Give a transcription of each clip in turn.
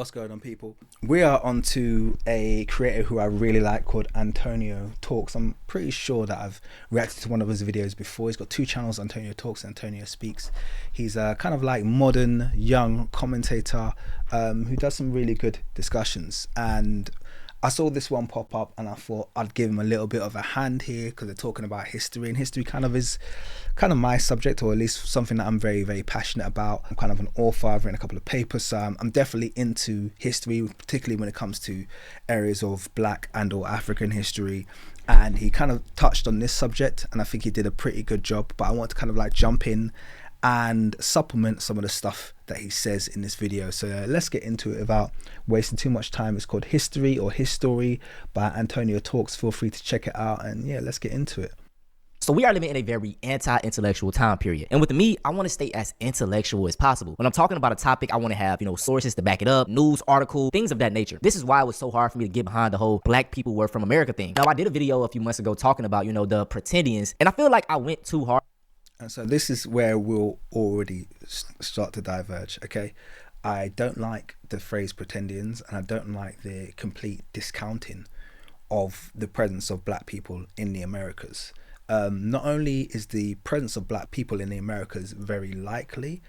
What's going on, people? We are on to a creator who I really like called Antonio Talks. I'm pretty sure that I've reacted to one of his videos before. He's got two channels, Antonio Talks and Antonio Speaks. He's a kind of like modern, young commentator who does some really good discussions. And I saw this one pop up and I thought I'd give him a little bit of a hand here because they're talking about history, and history kind of is kind of my subject, or at least something that I'm very, very passionate about. I'm kind of an author. I've written a couple of papers, so I'm definitely into history, particularly when it comes to areas of Black and or African history. And he kind of touched on this subject and I think he did a pretty good job, but I want to kind of like jump in and supplement some of the stuff that he says in this video. So let's get into it without wasting too much time. It's called History or History by Antonio Talks. Feel free to check it out, and yeah, let's get into it. So we are living in a very anti-intellectual time period. And with me, I want to stay as intellectual as possible. When I'm talking about a topic, I want to have, sources to back it up, news article, things of that nature. This is why it was so hard for me to get behind the whole Black people were from America thing. Now, I did a video a few months ago talking about, the pretendians, and I feel like I went too hard. And so this is where we'll already start to diverge, okay? I don't like the phrase pretendians, and I don't like the complete discounting of the presence of Black people in the Americas. Not only is the presence of Black people in the Americas very likely,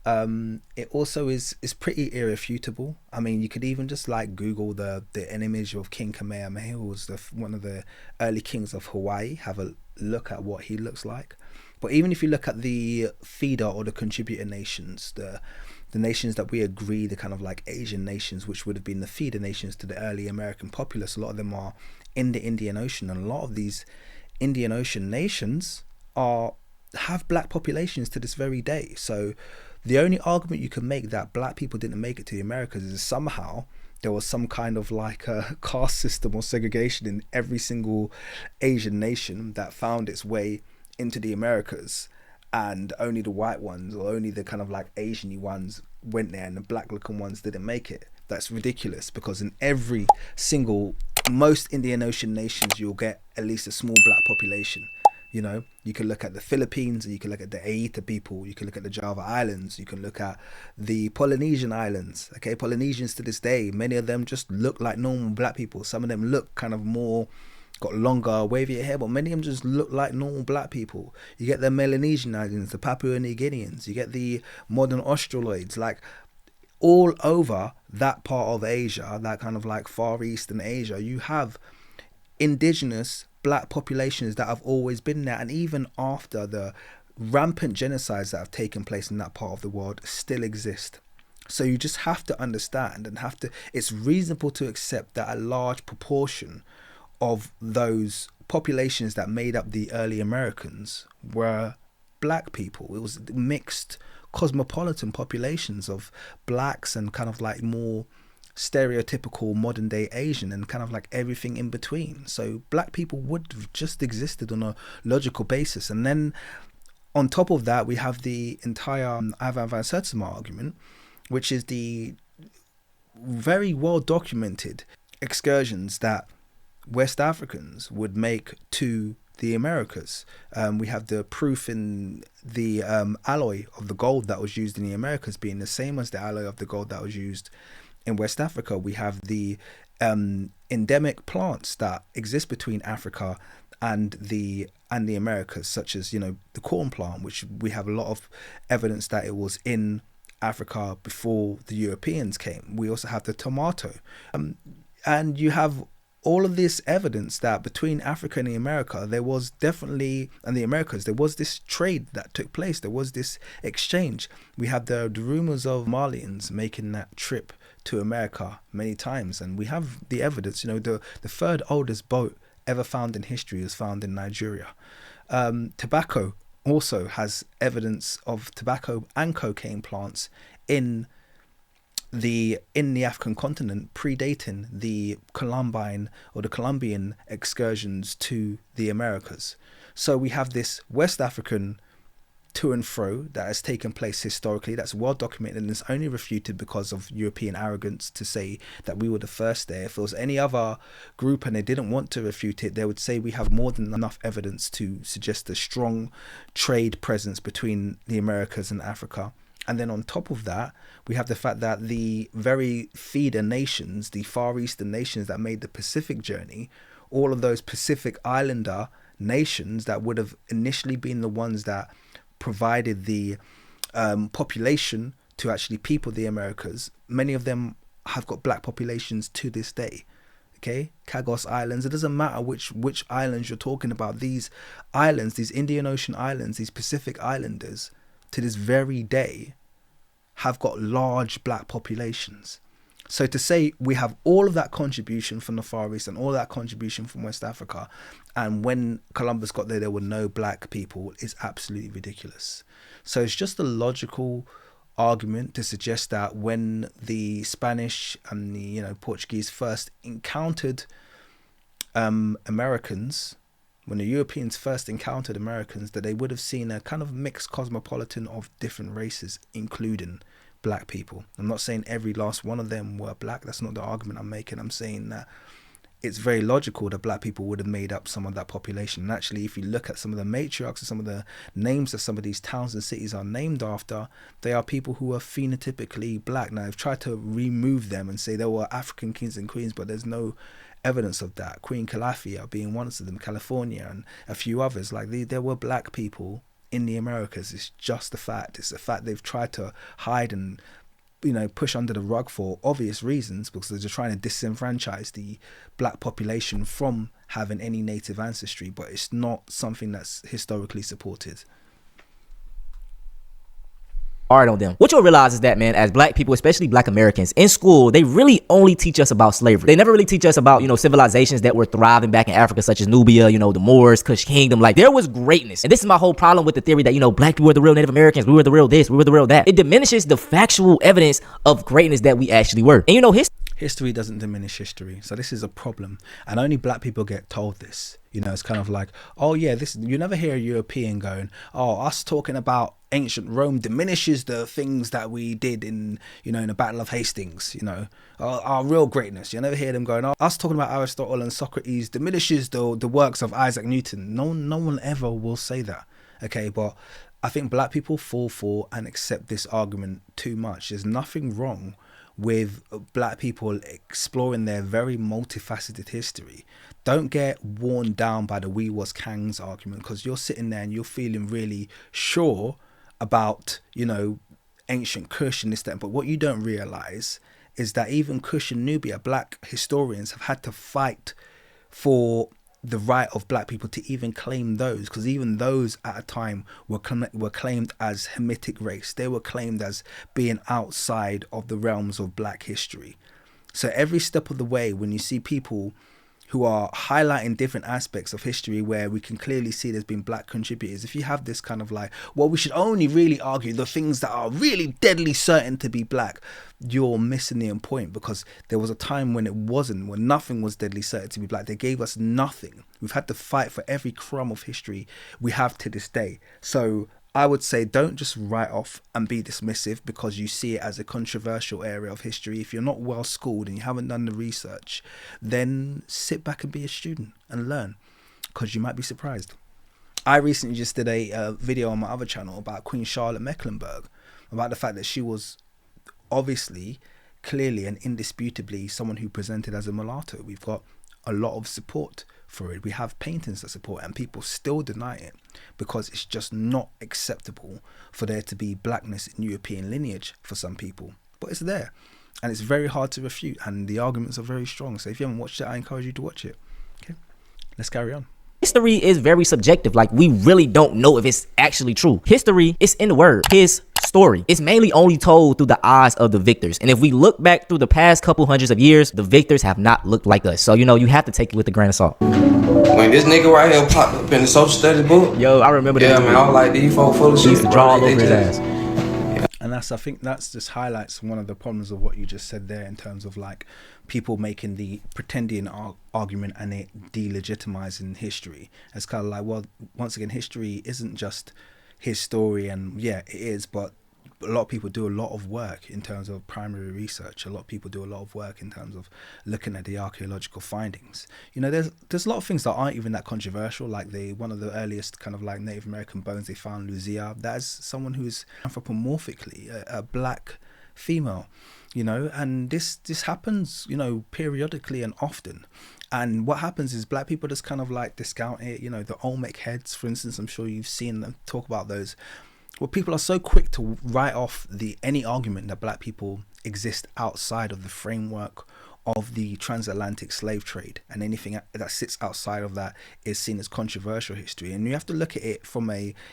it also is pretty irrefutable. I mean, you could even just like Google an image of King Kamehameha, who was one of the early kings of Hawaii. Have a look at what he looks like. But even if you look at the feeder or the contributor nations, the nations that we agree, the kind of like Asian nations, which would have been the feeder nations to the early American populace, a lot of them are in the Indian Ocean, and a lot of these Indian Ocean nations have Black populations to this very day. So the only argument you can make that Black people didn't make it to the Americas is somehow there was some kind of like a caste system or segregation in every single Asian nation that found its way into the Americas, and only the white ones or only the kind of like Asian-y ones went there and the Black looking ones didn't make it. That's ridiculous, because in every single, most Indian Ocean nations, you'll get at least a small Black population. You can look at the Philippines, you can look at the Aita people, you can look at the Java Islands, you can look at the Polynesian Islands. Okay, Polynesians to this day, many of them just look like normal Black people. Some of them look kind of more, got longer, wavier hair, but many of them just look like normal Black people. You get the Melanesian Islands, the Papua New Guineans, you get the modern Australoids, like all over that part of Asia, that kind of like Far Eastern Asia, you have indigenous Black populations that have always been there, and even after the rampant genocides that have taken place in that part of the world still exist. So you just have to understand and it's reasonable to accept that a large proportion of those populations that made up the early Americans were Black people. It was mixed cosmopolitan populations of Blacks and kind of like more stereotypical modern day Asian and kind of like everything in between. So Black people would have just existed on a logical basis. And then on top of that, we have the entire Ivan van Sertima argument, which is the very well documented excursions that West Africans would make to the Americas. We have the proof in the alloy of the gold that was used in the Americas being the same as the alloy of the gold that was used in West Africa. We have the endemic plants that exist between Africa and the Americas, such as the corn plant, which we have a lot of evidence that it was in Africa before the Europeans came. We also have the tomato, and you have all of this evidence that between Africa and the America, there was definitely, and the Americas, there was this trade that took place. There was this exchange. We have the rumors of Malians making that trip to America many times, and we have the evidence. The third oldest boat ever found in history is found in Nigeria. Tobacco also has evidence of tobacco and cocaine plants in the African continent, predating the Columbian or the Columbian excursions to the Americas. So we have this West African to and fro that has taken place historically, that's well documented, and it's only refuted because of European arrogance to say that we were the first there. If it was any other group and they didn't want to refute it, they would say we have more than enough evidence to suggest a strong trade presence between the Americas and Africa. And then on top of that, we have the fact that the very feeder nations, the Far Eastern nations that made the Pacific journey, all of those Pacific Islander nations that would have initially been the ones that provided the population to actually people the Americas, many of them have got black populations to this day. Okay, Chagos Islands, it doesn't matter which islands you're talking about. These islands, these Indian Ocean islands, these Pacific Islanders, to this very day, have got large black populations. So to say we have all of that contribution from the Far East and all that contribution from West Africa, and when Columbus got there were no black people, is absolutely ridiculous. So it's just a logical argument to suggest that when the Spanish and the Portuguese first encountered Americans, when the Europeans first encountered Americans, that they would have seen a kind of mixed cosmopolitan of different races, including black people. I'm not saying every last one of them were black. That's not the argument I'm making. I'm saying that it's very logical that black people would have made up some of that population. And actually, if you look at some of the matriarchs and some of the names that some of these towns and cities are named after, they are people who are phenotypically black. Now, I've tried to remove them and say they were African kings and queens, but there's no evidence of that. Queen Calafia being one of them, California, and a few others. Like there were black people in the Americas. It's just a fact. It's a fact they've tried to hide and push under the rug for obvious reasons, because they're just trying to disenfranchise the black population from having any native ancestry, but it's not something that's historically supported. Hard on them. What you'll realize is that, man, as black people, especially black Americans, in school, they really only teach us about slavery. They never really teach us about, civilizations that were thriving back in Africa, such as Nubia, the Moors, Kush Kingdom. Like, there was greatness. And this is my whole problem with the theory that, black people were the real Native Americans, we were the real this, we were the real that. It diminishes the factual evidence of greatness that we actually were. And history doesn't diminish history. So this is a problem. And only black people get told this. It's kind of like, oh yeah, you never hear a European going, oh, us talking about ancient Rome diminishes the things that we did in the Battle of Hastings, our real greatness. You never hear them going, oh, us talking about Aristotle and Socrates diminishes the works of Isaac Newton. No one ever will say that. Okay, but I think black people fall for and accept this argument too much. There's nothing wrong with black people exploring their very multifaceted history. Don't get worn down by the we was Kang's argument, because you're sitting there and you're feeling really sure about ancient Kush and this, that, but what you don't realize is that even Kush and Nubia, black historians have had to fight for the right of black people to even claim those, because even those at a time were claimed as Hamitic race. They were claimed as being outside of the realms of black history. So every step of the way, when you see people who are highlighting different aspects of history where we can clearly see there's been black contributors, if you have this kind of like, well, we should only really argue the things that are really deadly certain to be black, you're missing the point, because there was a time when when nothing was deadly certain to be black. They gave us nothing. We've had to fight for every crumb of history we have to this day. So I would say don't just write off and be dismissive because you see it as a controversial area of history. If you're not well schooled and you haven't done the research, then sit back and be a student and learn, because you might be surprised. I recently just did a video on my other channel about Queen Charlotte Mecklenburg, about the fact that she was obviously, clearly and indisputably someone who presented as a mulatto. We've got a lot of support for it. We have paintings that support it, and people still deny it because it's just not acceptable for there to be blackness in European lineage for some people. But it's there, and it's very hard to refute, and the arguments are very strong. So if you haven't watched it, I encourage you to watch it. Okay, let's carry on. History is very subjective. Like, we really don't know if it's actually true. History is in the word. His story. It's mainly only told through the eyes of the victors. And if we look back through the past couple hundreds of years, the victors have not looked like us. So, you have to take it with a grain of salt. When this nigga right here popped up in the social studies book. Yo, I remember that. Yeah, man, I was like, these folk full of shit. He used to draw all over his ass. And I think that's just highlights one of the problems of what you just said there, in terms of like people making the pretending argument and it delegitimizing history. It's kind of like, well, once again, history isn't just his story, and yeah, it is, but a lot of people do a lot of work in terms of primary research. A lot of people do a lot of work in terms of looking at the archaeological findings. There's a lot of things that aren't even that controversial, like one of the earliest kind of like Native American bones they found, Lucia. That is someone who's anthropomorphically a black female, and this happens, periodically and often. And what happens is black people just kind of like discount it. The Olmec heads, for instance, I'm sure you've seen them talk about those. Well, people are so quick to write off any argument that black people exist outside of the framework of the transatlantic slave trade, and anything that sits outside of that is seen as controversial history. And you have to look at it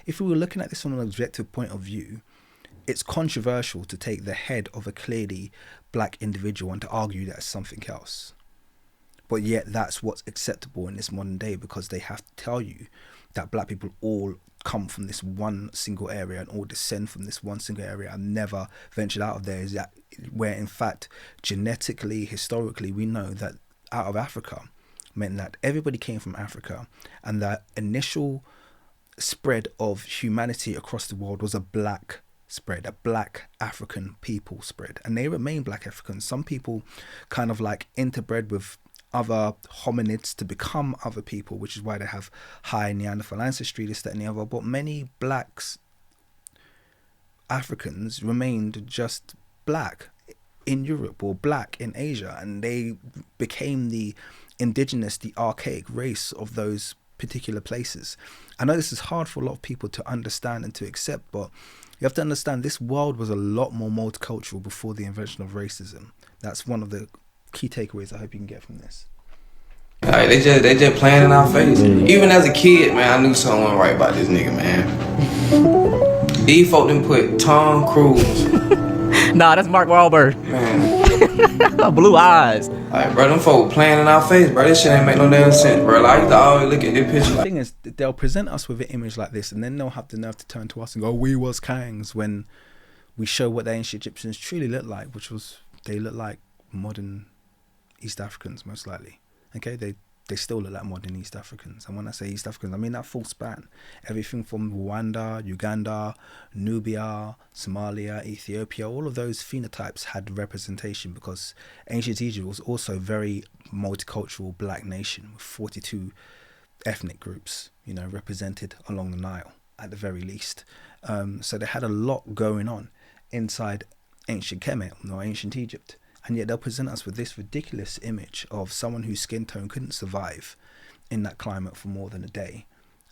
if we were looking at this from an objective point of view, it's controversial to take the head of a clearly black individual and to argue that it's something else. But yet that's what's acceptable in this modern day, because they have to tell you that black people all come from this one single area and all descend from this one single area and never ventured out of there, is that where in fact genetically, historically, we know that out of Africa meant that everybody came from Africa, and that initial spread of humanity across the world was a black spread, a black African people spread, and they remain black Africans. Some people kind of like interbred with other hominids to become other people, which is why they have high Neanderthal ancestry, this, that, and the other. But many blacks, Africans, remained just black in Europe or black in Asia, and they became the indigenous, the archaic race of those particular places. I know this is hard for a lot of people to understand and to accept, but you have to understand this world was a lot more multicultural before the invention of racism. That's one of the key takeaways I hope you can get from this. Like, they just playing in our face. Even as a kid, man, I knew something wasn't right about this nigga, man. These folk done put Tom Cruise. Nah, that's Mark Wahlberg. Man. Blue eyes. Like, bro, them folk playing in our face, bro. This shit ain't make no damn sense, bro. Like, I used to always look at this picture. The thing is, they'll present us with an image like this, and then they'll have the nerve to turn to us and go, we was Kangs, when we show what the ancient Egyptians truly looked like, which was, they look like modern East Africans, most likely. Okay, they still look like modern East Africans, and when I say East Africans, I mean that full span, everything from Rwanda, Uganda, Nubia, Somalia, Ethiopia. All of those phenotypes had representation, because ancient Egypt was also a very multicultural black nation with 42 ethnic groups, represented along the Nile at the very least. So they had a lot going on inside ancient Kemet, or ancient Egypt. And yet they'll present us with this ridiculous image of someone whose skin tone couldn't survive in that climate for more than a day,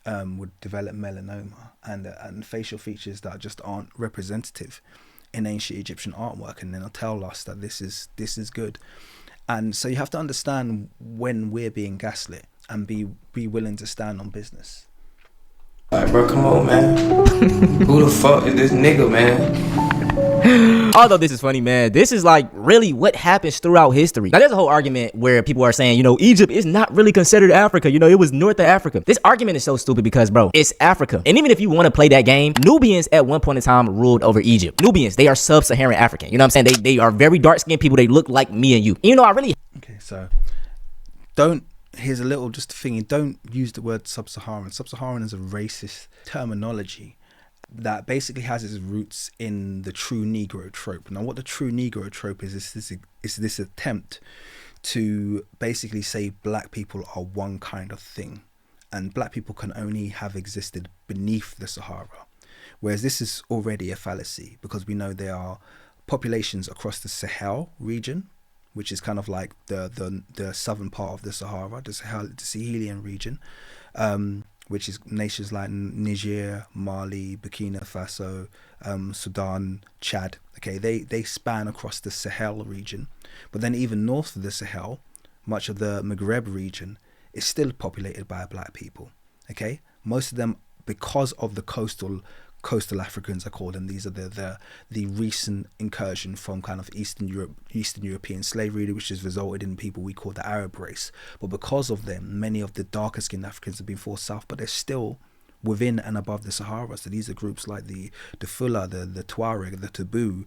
would develop melanoma and facial features that just aren't representative in ancient Egyptian artwork. And then they'll tell us that this is good. And so you have to understand when we're being gaslit and be willing to stand on business. Like, bro, come on, man. Who the fuck is this nigga, man? Although this is funny, man, this is like really what happens throughout history. Now, there's a whole argument where people are saying, Egypt is not really considered Africa. It was North of Africa. This argument is so stupid because, bro, it's Africa. And even if you want to play that game, Nubians at one point in time ruled over Egypt. Nubians, they are sub-Saharan African. You know what I'm saying? They are very dark-skinned people. They look like me and you. I really... Okay, so here's a little just thingy. Don't use the word sub-Saharan. Sub-Saharan is a racist terminology that basically has its roots in the true Negro trope. Now, what the true Negro trope is this attempt to basically say black people are one kind of thing, and black people can only have existed beneath the Sahara. Whereas this is already a fallacy, because we know there are populations across the Sahel region, which is kind of like the southern part of the Sahara, the Sahelian region, which is nations like Niger, Mali, Burkina Faso, Sudan, Chad. Okay, they span across the Sahel region. But then even north of the Sahel, much of the Maghreb region is still populated by black people. Okay, most of them, because of the coastal Africans, I call them. These are the recent incursion from kind of Eastern European slavery, which has resulted in people we call the Arab race. But because of them, many of the darker skinned Africans have been forced south, but they're still within and above the Sahara. So these are groups like the Fula, the Tuareg, the Tabu,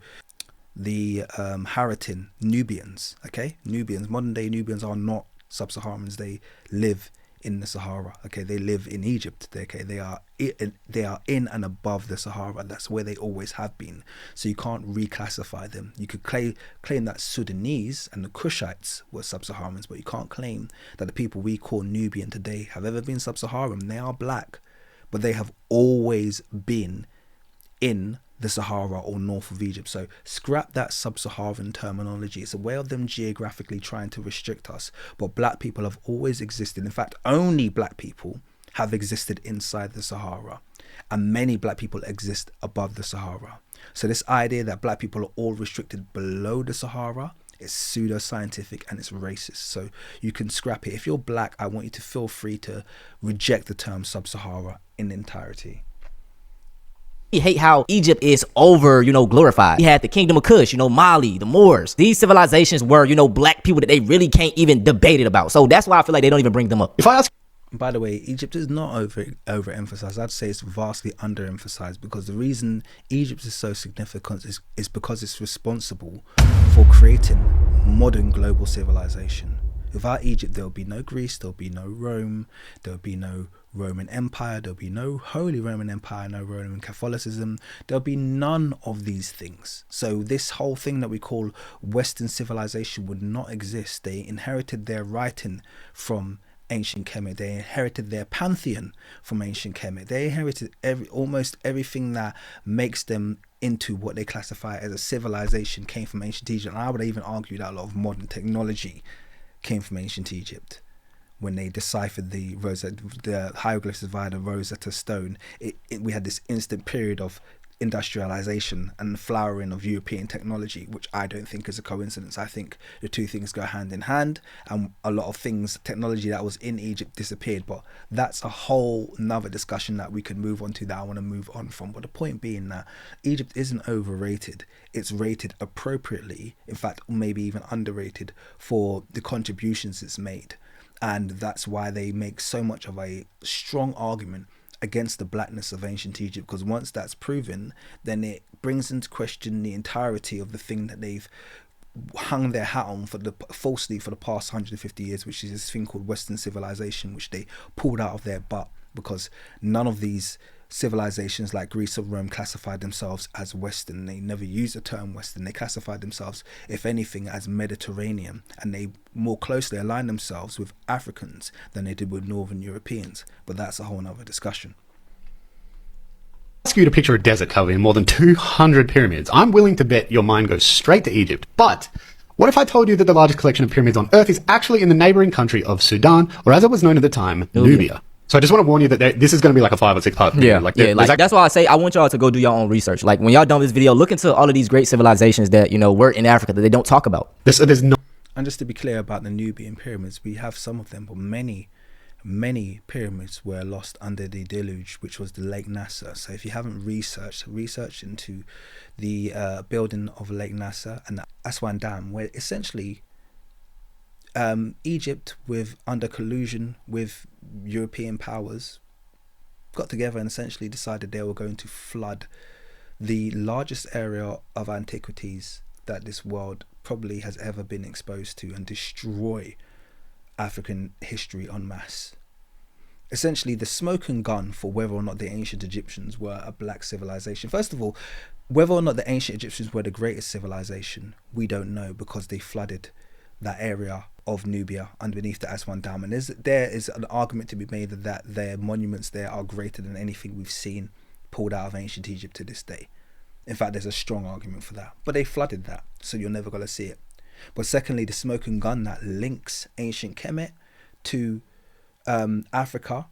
the Haratin, Nubians. Okay, Nubians, modern day Nubians are not sub-Saharans. They live in the Sahara. Okay, they live in Egypt. Okay, they are in and above the Sahara. That's where they always have been. So you can't reclassify them. You could claim that Sudanese and the Kushites were sub-Saharans, but you can't claim that the people we call Nubian today have ever been sub-Saharan. They are black, but they have always been in the Sahara or north of Egypt. So scrap that sub-Saharan terminology. It's a way of them geographically trying to restrict us. But black people have always existed. In fact, only black people have existed inside the Sahara, and many black people exist above the Sahara. So this idea that black people are all restricted below the Sahara is pseudoscientific and it's racist. So you can scrap it. If you're black, I want you to feel free to reject the term sub-Sahara in entirety. Hate how Egypt is over, glorified. You had the Kingdom of Kush, Mali, the Moors. These civilizations were, black people that they really can't even debate it about. So that's why I feel like they don't even bring them up. If I ask, by the way, Egypt is not overemphasized. I'd say it's vastly underemphasized, because the reason Egypt is so significant is because it's responsible for creating modern global civilization. Without Egypt, there will be no Greece, there will be no Rome, there will be no Roman Empire, there will be no Holy Roman Empire, no Roman Catholicism. There will be none of these things. So this whole thing that we call Western civilization would not exist. They inherited their writing from ancient Kemet. They inherited their pantheon from ancient Kemet. They inherited almost everything that makes them into what they classify as a civilization came from ancient Egypt. And I would even argue that a lot of modern technology came from ancient Egypt. When they deciphered the hieroglyphs via the Rosetta Stone, we had this instant period of industrialization and flowering of European technology, which I don't think is a coincidence. I think the two things go hand in hand, and a lot of technology that was in Egypt disappeared. But that's a whole nother discussion that we could move on to, that I want to move on from. But the point being that Egypt isn't overrated. It's rated appropriately, in fact maybe even underrated, for the contributions it's made. And that's why they make so much of a strong argument against the blackness of ancient Egypt, because once that's proven, then it brings into question the entirety of the thing that they've hung their hat on falsely for the past 150 years, which is this thing called Western civilization, which they pulled out of their butt, because none of these civilizations like Greece or Rome classified themselves as Western. They never used the term Western. They classified themselves, if anything, as Mediterranean, and they more closely aligned themselves with Africans than they did with Northern Europeans. But that's a whole nother discussion. Ask you to picture a desert covered in more than 200 pyramids. I'm willing to bet your mind goes straight to Egypt. But what if I told you that the largest collection of pyramids on Earth is actually in the neighboring country of Sudan, or as it was known at the time, Nubia? So I just want to warn you that this is going to be like a 5 or 6 part video. That's why I say I want y'all to go do your own research. Like, when y'all done this video, look into all of these great civilizations that were in Africa that they don't talk about. There's no. And just to be clear about the Nubian pyramids, we have some of them, but many pyramids were lost under the deluge, which was the Lake Nasser. So if you haven't researched into the building of Lake Nasser and the Aswan Dam, where essentially Egypt, under collusion with European powers, got together and essentially decided they were going to flood the largest area of antiquities that this world probably has ever been exposed to, and destroy African history en masse. Essentially, the smoke and gun for whether or not the ancient Egyptians were a black civilization. First of all, whether or not the ancient Egyptians were the greatest civilization, we don't know, because they flooded that area of Nubia underneath the Aswan Dam, and there is an argument to be made that their monuments there are greater than anything we've seen pulled out of ancient Egypt to this day. In fact, there's a strong argument for that, but they flooded that, so you're never going to see it. But secondly, the smoke and gun that links ancient Kemet to Africa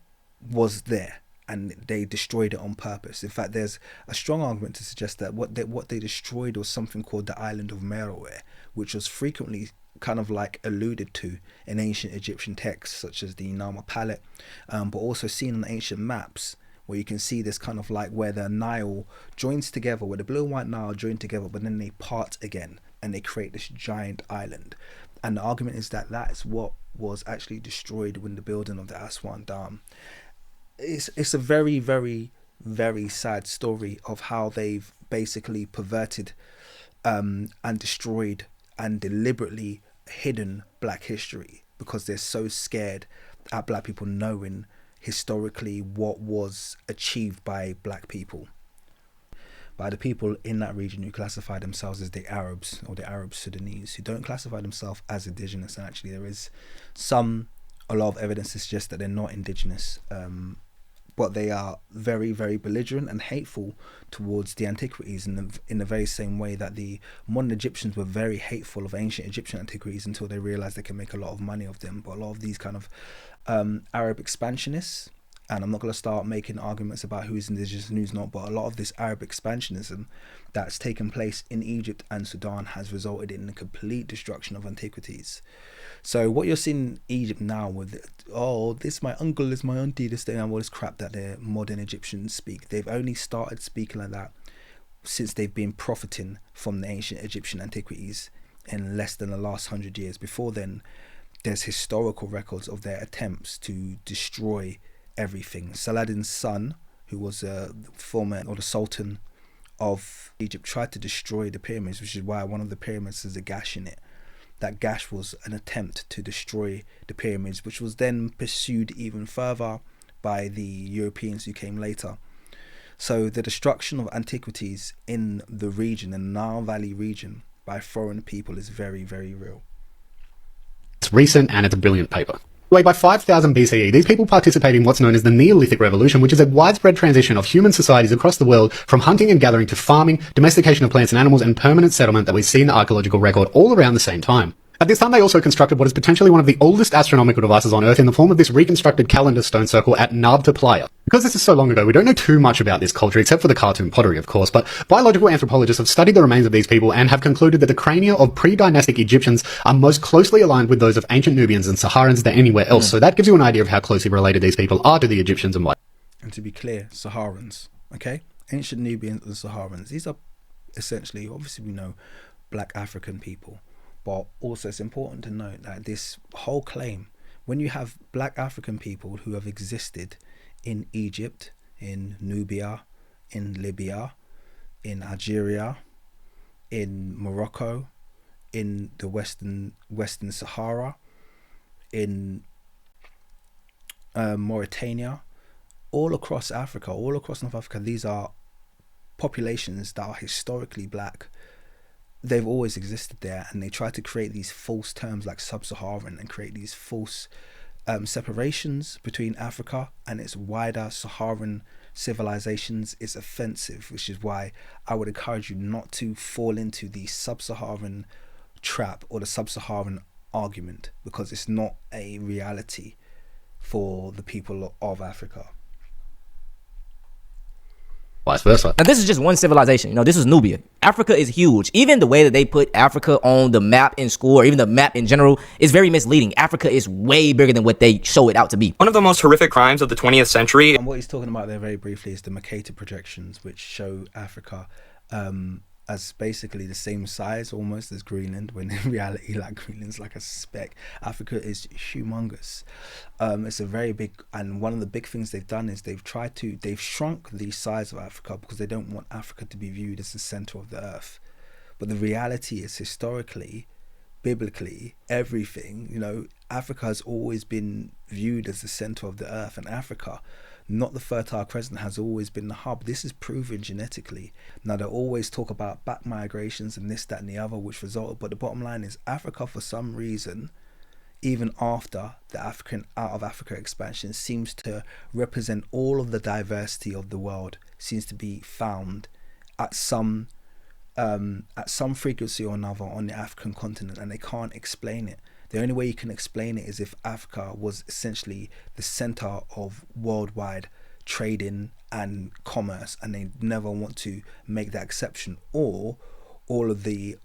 was there, and they destroyed it on purpose. In fact, there's a strong argument to suggest that what they destroyed was something called the island of Meroe, which was frequently kind of like alluded to in ancient Egyptian texts such as the Nama Palette, but also seen on ancient maps, where you can see this kind of like where the Nile joins together, where the blue and white Nile join together, but then they part again and they create this giant island. And the argument is that that's what was actually destroyed when the building of the Aswan Dam. It's a very, very, very sad story of how they've basically perverted and destroyed and deliberately hidden black history, because they're so scared at black people knowing historically what was achieved by black people, by the people in that region who classify themselves as the Arabs or the Arab Sudanese, who don't classify themselves as indigenous. And actually there is a lot of evidence to suggest that they're not indigenous, but they are very, very belligerent and hateful towards the antiquities in the very same way that the modern Egyptians were very hateful of ancient Egyptian antiquities until they realized they can make a lot of money of them. But a lot of these kind of Arab expansionists, and I'm not going to start making arguments about who's indigenous and who's not, but a lot of this Arab expansionism that's taken place in Egypt and Sudan has resulted in the complete destruction of antiquities. So what you're seeing in Egypt now with, this my uncle is my auntie, this thing, and all this crap that the modern Egyptians speak, they've only started speaking like that since they've been profiting from the ancient Egyptian antiquities in less than the last 100 years. Before then, there's historical records of their attempts to destroy everything. Saladin's son, who was the Sultan of Egypt, tried to destroy the pyramids, which is why one of the pyramids has a gash in it. That gash was an attempt to destroy the pyramids, which was then pursued even further by the Europeans who came later. So the destruction of antiquities in the region, in the Nile Valley region, by foreign people is very, very real. It's recent and it's a brilliant paper. By 5000 BCE, these people participate in what's known as the Neolithic Revolution, which is a widespread transition of human societies across the world from hunting and gathering to farming, domestication of plants and animals, and permanent settlement that we see in the archaeological record all around the same time. At this time, they also constructed what is potentially one of the oldest astronomical devices on Earth in the form of this reconstructed calendar stone circle at Nabta Playa. Because this is so long ago, we don't know too much about this culture, except for the cartoon pottery, of course, but biological anthropologists have studied the remains of these people and have concluded that the crania of pre-dynastic Egyptians are most closely aligned with those of ancient Nubians and Saharans than anywhere else. So that gives you an idea of how closely related these people are to the Egyptians and why. And to be clear, Saharans, okay? Ancient Nubians and Saharans, these are essentially, obviously we know, black African people. But also it's important to note that this whole claim, when you have black African people who have existed in Egypt, in Nubia, in Libya, in Algeria, in Morocco, in the Western Sahara, in Mauritania, all across Africa, all across North Africa, these are populations that are historically black. They've always existed there, and they try to create these false terms like sub-Saharan and create these false separations between Africa and its wider Saharan civilizations. Is offensive, which is why I would encourage you not to fall into the sub-Saharan trap or the sub-Saharan argument, because it's not a reality for the people of Africa. Vice versa. Now, this is just one civilization. This is Nubia. Africa is huge. Even the way that they put Africa on the map in school, or even the map in general, is very misleading. Africa is way bigger than what they show it out to be. One of the most horrific crimes of the 20th century. And what he's talking about there very briefly is the Mercator projections, which show Africa as basically the same size almost as Greenland, when in reality, like, Greenland's like a speck. Africa is humongous. It's a very big, and one of the big things they've done is they've shrunk the size of Africa because they don't want Africa to be viewed as the center of the earth. But the reality is, historically, biblically, everything, Africa has always been viewed as the center of the earth, and Africa, not the Fertile Crescent, has always been the hub. This is proven genetically. Now, they always talk about back migrations and this, that, and the other, which resulted, but the bottom line is Africa, for some reason, even after the African out of Africa expansion, seems to represent all of the diversity of the world, seems to be found at some frequency or another on the African continent, and they can't explain it. The only way you can explain it is if Africa was essentially the center of worldwide trading and commerce, and they never want to make that exception, or all of the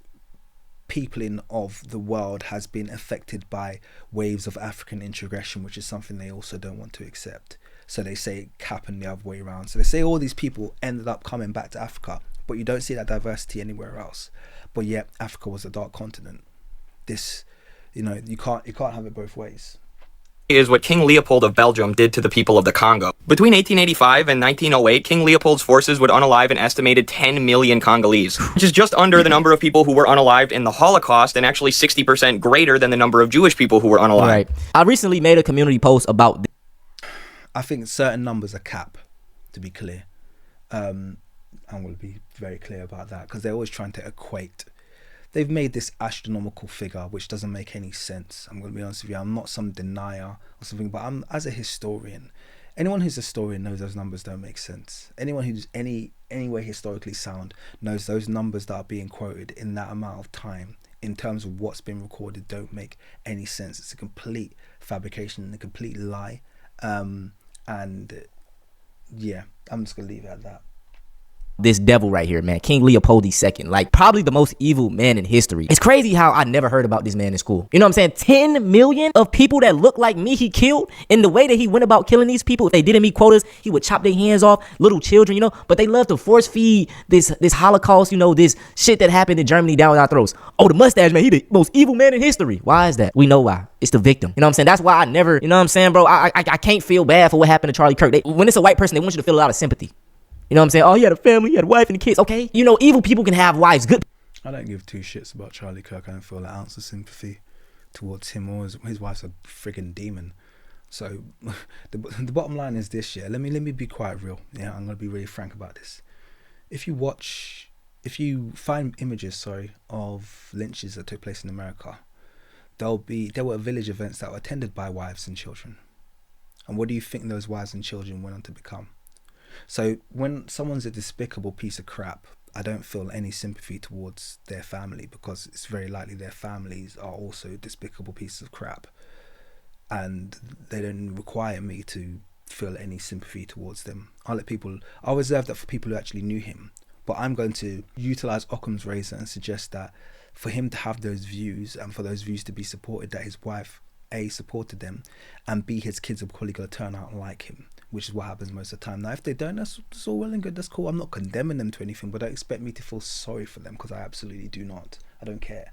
peopling of the world has been affected by waves of African integration, which is something they also don't want to accept. So they say it happened the other way around. So they say all these people ended up coming back to Africa, but you don't see that diversity anywhere else. But yet Africa was a dark continent. This, you can't have it both ways. is what King Leopold of Belgium did to the people of the Congo. Between 1885 and 1908, King Leopold's forces would unalive an estimated 10 million Congolese, which is just under the number of people who were unalived in the Holocaust and actually 60% greater than the number of Jewish people who were unalived. Right. I recently made a community post about I think certain numbers are cap, to be clear. I'm going to be very clear about that because they're always trying to equate. They've made this astronomical figure which doesn't make any sense. I'm going to be honest with you. I'm not some denier or something, but I'm, as a historian, anyone who's a historian knows those numbers don't make sense. Anyone who's any way historically sound knows those numbers that are being quoted in that amount of time in terms of what's been recorded don't make any sense. It's a complete fabrication and a complete lie. And yeah, I'm just going to leave it at that. this devil right here, man, King Leopold II, like probably the most evil man in history. It's crazy how I never heard about this man in school. You know what I'm saying? 10 million of people that look like me he killed, in the way that he went about killing these people. If they didn't meet quotas, he would chop their hands off, little children, you know, but they love to force feed this Holocaust, you know, this shit that happened in Germany down our throats. Oh, the mustache man, he the most evil man in history. Why is that? We know why. It's the victim. You know what I'm saying? That's why I never, you know what I'm saying, bro? I can't feel bad for what happened to Charlie Kirk. When it's a white person, they want you to feel a lot of sympathy. You know what I'm saying? Oh, he had a family, he had a wife and kids. Okay. You know, evil people can have wives. Good. I don't give two shits about Charlie Kirk. I don't feel an ounce of sympathy towards him or his wife's a friggin' demon. So the bottom line is this, yeah. Let me be quite real. Yeah, I'm gonna be really frank about this. If you find images, of lynches that took place in America, there were village events that were attended by wives and children. And what do you think those wives and children went on to become? So when someone's a despicable piece of crap, I don't feel any sympathy towards their family, because it's very likely their families are also despicable pieces of crap, and they don't require me to feel any sympathy towards them. I'll reserve that for people who actually knew him, but I'm going to utilize Occam's razor and suggest that for him to have those views and for those views to be supported, that his wife A, supported them, and B, his kids are probably going to turn out like him, which is what happens most of the time. Now, if they don't, that's all well and good, that's cool. I'm not condemning them to anything, but don't expect me to feel sorry for them, because I absolutely do not. I don't care.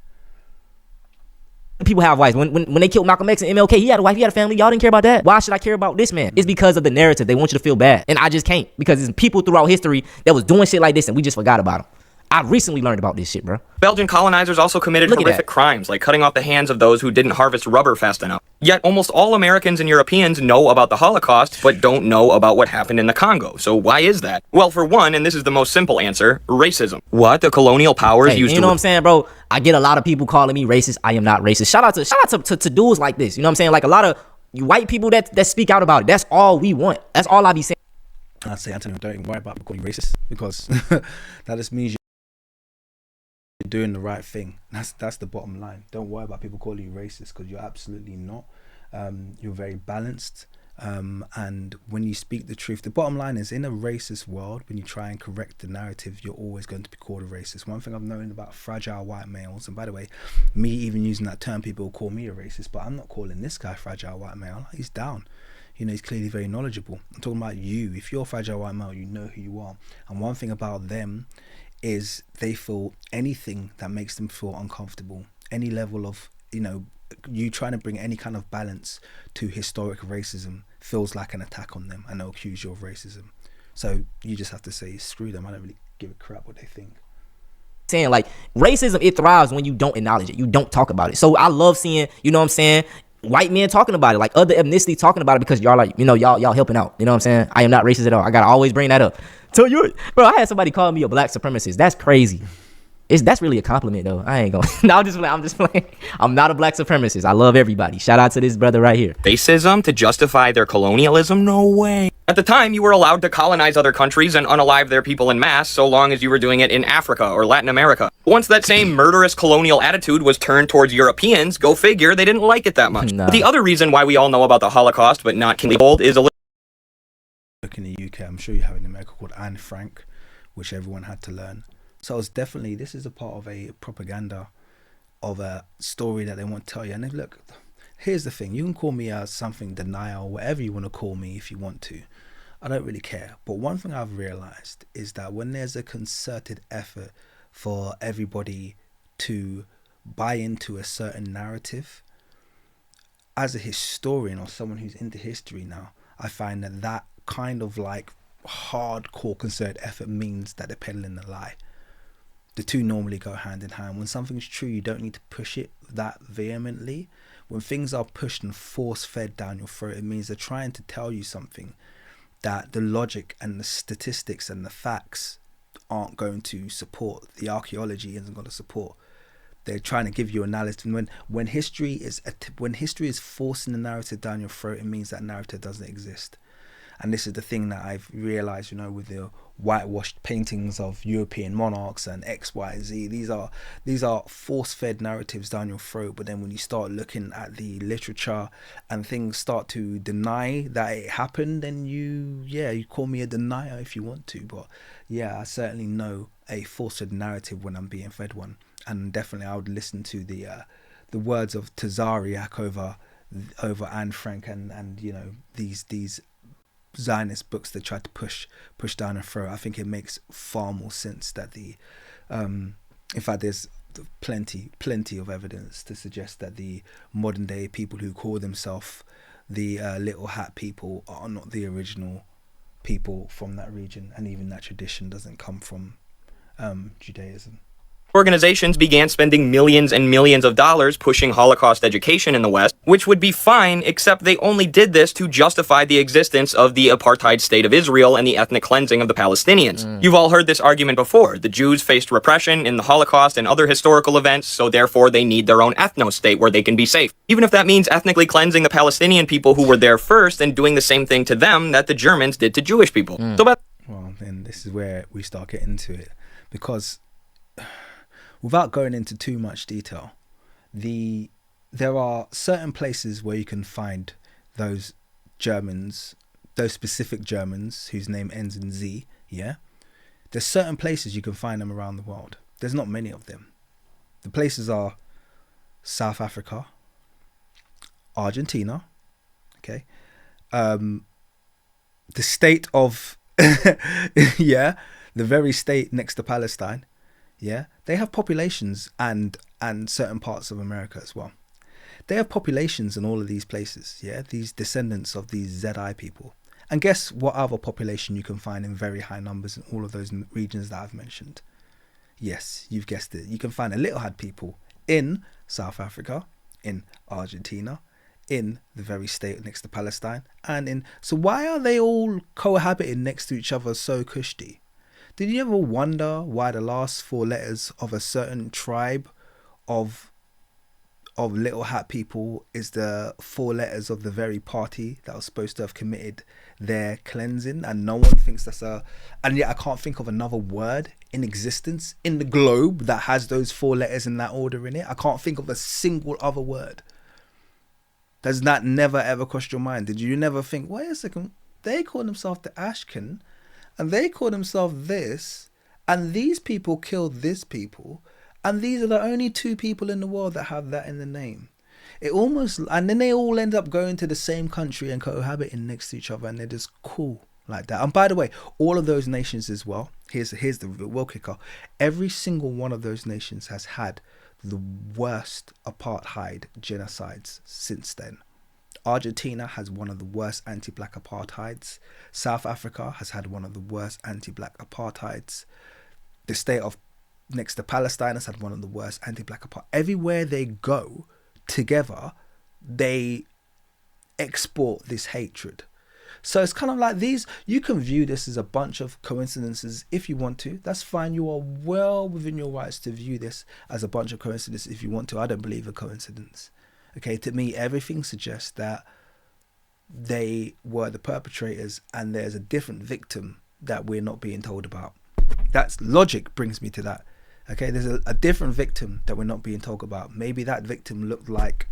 People have wives. When they killed Malcolm X and MLK, he had a wife, he had a family. Y'all didn't care about that. Why should I care about this man? It's because of the narrative. They want you to feel bad, and I just can't, because there's people throughout history that was doing shit like this and we just forgot about them. I recently learned about this shit, bro. Belgian colonizers also committed horrific crimes, like cutting off the hands of those who didn't harvest rubber fast enough. Yet almost all Americans and Europeans know about the Holocaust, but don't know about what happened in the Congo. So why is that? Well, for one, and this is the most simple answer, racism. What? The colonial powers used to... You know what I'm saying, bro? I get a lot of people calling me racist. I am not racist. Shout out to dudes like this. You know what I'm saying? Like a lot of white people that speak out about it. That's all we want. That's all I be saying. I say, Antonio, don't even worry about calling you racist, because that just means you're doing the right thing. That's the bottom line. Don't worry about people calling you racist, because you're absolutely not. You're very balanced, and when you speak the truth, the bottom line is, in a racist world, when you try and correct the narrative, you're always going to be called a racist. One thing I've known about fragile white males, and by the way, me even using that term, people will call me a racist, but I'm not calling this guy fragile white male. He's down. You know, he's clearly very knowledgeable. I'm talking about you. If you're a fragile white male, you know who you are. And one thing about them is they feel anything that makes them feel uncomfortable, any level of, you know, you trying to bring any kind of balance to historic racism feels like an attack on them, and they'll accuse you of racism. So you just have to say, screw them. I don't really give a crap what they think. Saying like racism, it thrives when you don't acknowledge it, you don't talk about it. So I love seeing, you know what I'm saying, white men talking about it, like other ethnicity talking about it, because y'all like, you know, y'all helping out. You know what I'm saying? I am not racist at all. I gotta always bring that up. So bro, I had somebody call me a black supremacist. That's crazy. That's really a compliment though. I ain't gonna. No, I'm just playing. I'm not a black supremacist. I love everybody. Shout out to this brother right here. Racism to justify their colonialism? No way. At the time, you were allowed to colonize other countries and unalive their people in mass, so long as you were doing it in Africa or Latin America. Once that same murderous colonial attitude was turned towards Europeans, go figure, they didn't like it that much. Nah. The other reason why we all know about the Holocaust but not King Leopold is a Look, in the UK, I'm sure you have in America, called Anne Frank, which everyone had to learn. So it's definitely, this is a part of a propaganda of a story that they want to tell you. And then, look, here's the thing. You can call me something, denial, whatever you want to call me if you want to. I don't really care. But one thing I've realized is that when there's a concerted effort for everybody to buy into a certain narrative, as a historian or someone who's into history now, I find that kind of like hardcore concerted effort means that they're peddling a lie. The two normally go hand in hand. When something's true, you don't need to push it that vehemently. When things are pushed and force-fed down your throat, it means they're trying to tell you something that the logic and the statistics and the facts aren't going to support. The archaeology isn't going to support. They're trying to give you a narrative. And when history is forcing the narrative down your throat, it means that narrative doesn't exist. And this is the thing that I've realized, you know, with the whitewashed paintings of European monarchs and X, Y, Z. These are force-fed narratives down your throat. But then when you start looking at the literature and things start to deny that it happened, then you call me a denier if you want to. But yeah, I certainly know a force-fed narrative when I'm being fed one. And definitely I would listen to the words of Tazariak over Anne Frank and you know, these Zionist books that try to push down her throat. I think it makes far more sense that in fact there's plenty of evidence to suggest that the modern day people who call themselves the little hat people are not the original people from that region, and even that tradition doesn't come from Judaism. Organizations began spending millions and millions of dollars pushing Holocaust education in the West, which would be fine, except they only did this to justify the existence of the apartheid state of Israel and the ethnic cleansing of the Palestinians. You've all heard this argument before. The Jews faced repression in the Holocaust and other historical events, so therefore they need their own ethno-state where they can be safe. Even if that means ethnically cleansing the Palestinian people who were there first and doing the same thing to them that the Germans did to Jewish people. Well, then this is where we start getting into it, because without going into too much detail, there are certain places where you can find those Germans, those specific Germans whose name ends in Z, yeah? There's certain places you can find them around the world. There's not many of them. The places are South Africa, Argentina, okay? The state of, yeah, the very state next to Palestine, yeah, they have populations, and certain parts of America as well. They have populations in all of these places, yeah, these descendants of these ZI people. And guess what other population you can find in very high numbers in all of those regions that I've mentioned? Yes, you've guessed it. You can find a little had people in South Africa, in Argentina, in the very state next to Palestine, and in... So why are they all cohabiting next to each other so cushy? Did you ever wonder why the last four letters of a certain tribe of little hat people is the four letters of the very party that was supposed to have committed their cleansing? And no one thinks that's and yet I can't think of another word in existence in the globe that has those four letters in that order in it. I can't think of a single other word. Does that never ever cross your mind? Did you never think, wait a second, they call themselves the Ashken, and they call themselves this, and these people killed this people, and these are the only two people in the world that have that in the name. It almost, and then they all end up going to the same country and cohabiting next to each other, and they're just cool like that. And by the way, all of those nations as well, here's the real kicker. Every single one of those nations has had the worst apartheid genocides since then. Argentina has one of the worst anti-black apartheids. South Africa has had one of the worst anti-black apartheids. The state of next to Palestine has had one of the worst anti-black apartheid. Everywhere they go together, they export this hatred. So it's kind of like these, you can view this as a bunch of coincidences if you want to. That's fine. You are well within your rights to view this as a bunch of coincidences if you want to. I don't believe in coincidence. Okay, to me, everything suggests that they were the perpetrators and there's a different victim that we're not being told about. That's logic brings me to that. Okay, there's a different victim that we're not being told about. Maybe that victim looked like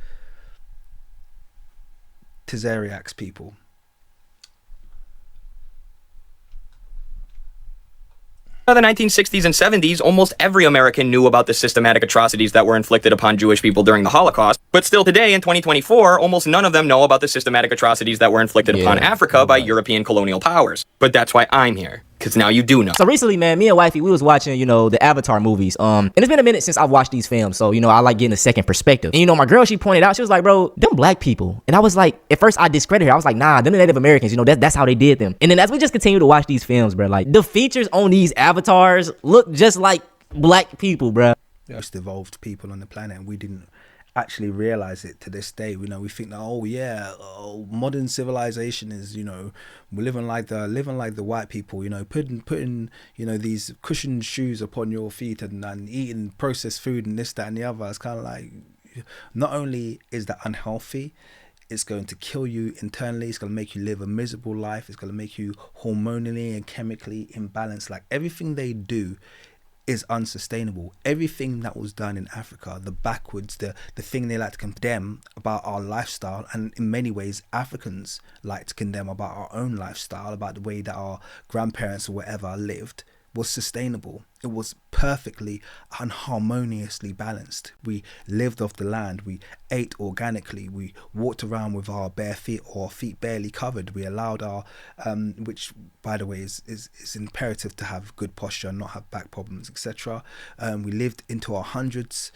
Tazariak's people. By the 1960s and 70s, almost every American knew about the systematic atrocities that were inflicted upon Jewish people during the Holocaust. But still today, in 2024, almost none of them know about the systematic atrocities that were inflicted upon Africa by European colonial powers. But that's why I'm here. because now you do know. So recently, man, me and wifey, we was watching, the Avatar movies. And it's been a minute since I've watched these films. So, I like getting a second perspective. And, my girl, she pointed out, she was like, bro, them black people. And I was like, at first I discredited her. I was like, nah, them Native Americans, that's how they did them. And then as we just continue to watch these films, bro, like the features on these avatars look just like black people, bro. Most evolved people on the planet, and we didn't actually realize it to this day. We think that modern civilization is we're living like the white people, putting these cushioned shoes upon your feet and eating processed food and this, that and the other. It's kind of like, not only is that unhealthy, it's going to kill you internally. It's going to make you live a miserable life. It's going to make you hormonally and chemically imbalanced. Like, everything they do is unsustainable. Everything that was done in Africa, the backwards, the thing they like to condemn about our lifestyle, and in many ways Africans like to condemn about our own lifestyle, about the way that our grandparents or whatever lived, was sustainable. It was perfectly and harmoniously balanced. We lived off the land. We ate organically. We walked around with our bare feet or feet barely covered. We allowed our, which by the way is imperative to have good posture and not have back problems, etc. We lived into our hundreds.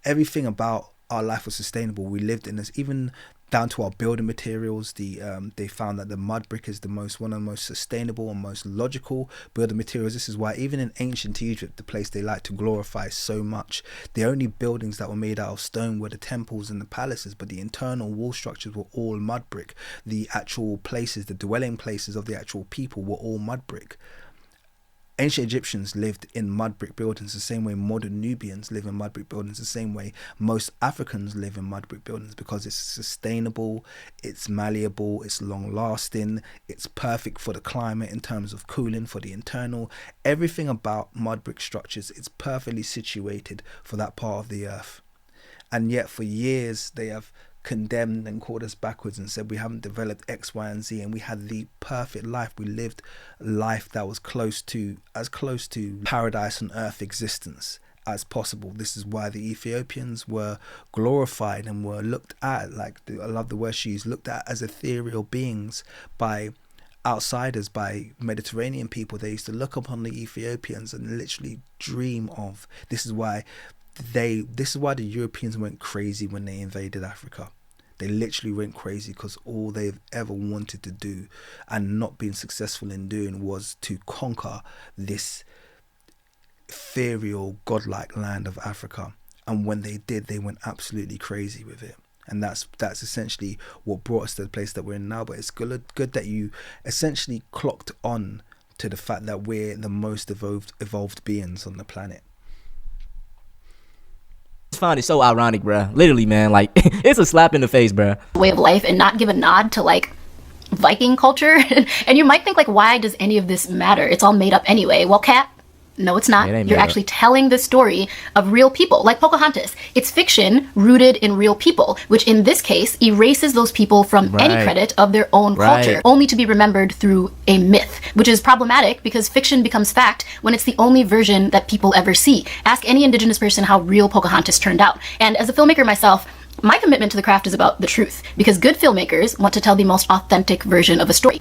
Everything about our life was sustainable. We lived in this, even down to our building materials. They found that the mud brick is one of the most sustainable and most logical building materials. This is why even in ancient Egypt, the place they like to glorify so much, the only buildings that were made out of stone were the temples and the palaces, but the internal wall structures were all mud brick. The actual places, the dwelling places of the actual people, were all mud brick. Ancient Egyptians lived in mud brick buildings the same way modern Nubians live in mud brick buildings, the same way most Africans live in mud brick buildings, because it's sustainable, it's malleable, it's long lasting, it's perfect for the climate in terms of cooling, for the internal. Everything about mud brick structures, it's perfectly situated for that part of the earth. And yet for years they have condemned and called us backwards and said we haven't developed X, Y, and Z, and we had the perfect life. We lived life that was as close to paradise on earth existence as possible. This is why the Ethiopians were glorified and were looked at, I love the word she used, looked at as ethereal beings by outsiders, by Mediterranean people. They used to look upon the Ethiopians and literally dream of. This is why the Europeans went crazy when they invaded Africa. They literally went crazy because all they've ever wanted to do and not been successful in doing was to conquer this ethereal, godlike land of Africa. And when they did, they went absolutely crazy with it. And that's essentially what brought us to the place that we're in now. But it's good that you essentially clocked on to the fact that we're the most evolved beings on the planet. I find it so ironic, bruh. Literally, man, like it's a slap in the face, bruh. Way of life, and not give a nod to Viking culture. And you might think why does any of this matter? It's all made up anyway. Well, Kat, no, it's not. You're actually telling the story of real people, like Pocahontas. It's fiction rooted in real people, which in this case erases those people from any credit of their own culture, only to be remembered through a myth, which is problematic because fiction becomes fact when it's the only version that people ever see. Ask any indigenous person how real Pocahontas turned out. And as a filmmaker myself, my commitment to the craft is about the truth, because good filmmakers want to tell the most authentic version of a story.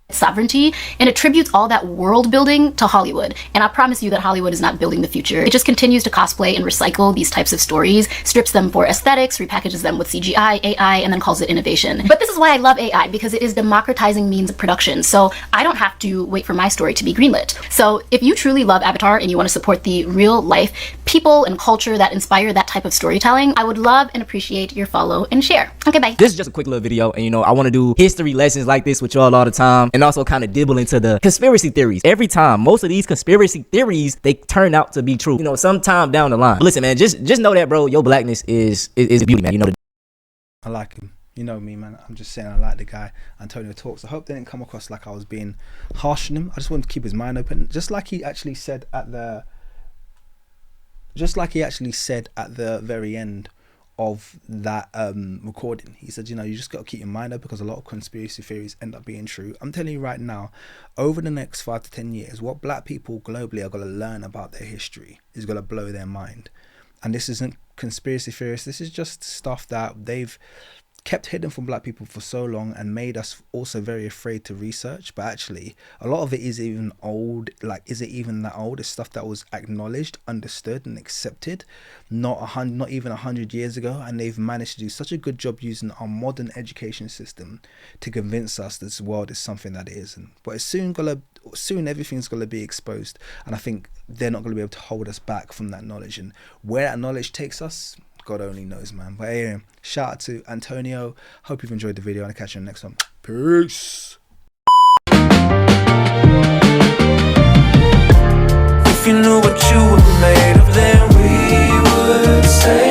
Sovereignty, and attributes all that world building to Hollywood. And I promise you that Hollywood is not building the future. It just continues to cosplay and recycle these types of stories, strips them for aesthetics, repackages them with CGI, AI, and then calls it innovation. But this is why I love AI, because it is democratizing means of production. So I don't have to wait for my story to be greenlit. So if you truly love Avatar and you want to support the real life people and culture that inspire that type of storytelling, I would love and appreciate your follow and share. Okay, bye. This is just a quick little video, and I want to do history lessons like this with y'all all the time, and also kind of dibble into the conspiracy theories. Every time, most of these conspiracy theories, they turn out to be true, sometime down the line. But listen, man, just know that, bro, your blackness is beauty, man. I like him. You know me, man. I'm just saying I like the guy. Antonio Talks. I hope they didn't come across like I was being harsh on him. I just wanted to keep his mind open, just like he actually said at the very end of that recording. He said, you just got to keep your mind up, because a lot of conspiracy theories end up being true. I'm telling you right now, over the next 5 to 10 years, what black people globally are going to learn about their history is going to blow their mind. And this isn't conspiracy theorists. This is just stuff that they've kept hidden from black people for so long and made us also very afraid to research. But actually a lot of it is even old. Like, is it even that old? It's stuff that was acknowledged, understood and accepted not even 100 years ago, and they've managed to do such a good job using our modern education system to convince us this world is something that it isn't. But soon everything's gonna be exposed, and I think they're not gonna be able to hold us back from that knowledge. And where that knowledge takes us, God only knows, man. But anyway, shout out to Antonio. Hope you've enjoyed the video, and I'll catch you on the next one. Peace. If you knew what you were made of, then we would say